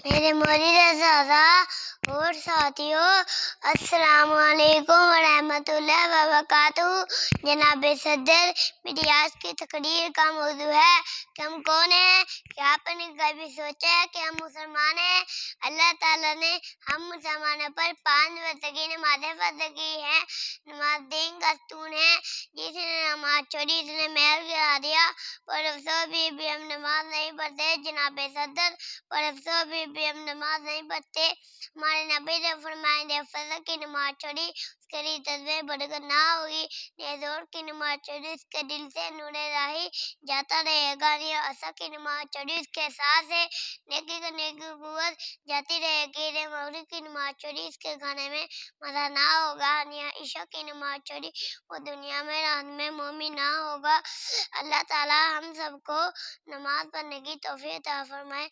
میرے مولی رضا اور ساتھیوں، السلام علیکم ورحمۃ اللہ وبرکاتہ۔ جناب صدر، میری آج کی تقریر کا موضوع ہے کہ ہم کون ہیں۔ کیا آپ نے کبھی سوچا ہے کہ ہم مسلمان ہیں؟ اللہ تعالیٰ نے ہم مسلمانوں پر 5 وقت کی نمازیں فرض کی ہیں۔ نماز دین کا ستون ہے۔ جس نے نماز چھوڑی اس نے محل گرا دیا۔ پر افسوس بھی ہم نماز نہیں پڑھتے جناب صدر، پر افسوس بھی ہم نماز نہیں پڑھتے۔ ہمارے نبی نے فرمایا جو فجر کی نماز چھوڑی اس کے لیے تسبیح بڑھ کر نہ ہوگی، جو ظہر کی نماز چھوڑی اس کے دل سے نور الہی جاتا رہے گا، جو عصر کی نماز چھوڑی اس کے ساتھ سے نیکی کرنے کی قوت جاتی رہے گی، جو مغرب کی نماز چھوڑی اس کے کھانے میں مزہ نہ ہوگا، جو عشاء کی نماز چھوڑی وہ دنیا میں رات میں مومن نہ ہوگا۔ اللہ تعالی ہم سب کو نماز پڑھنے کی توفیق عطا فرمائے۔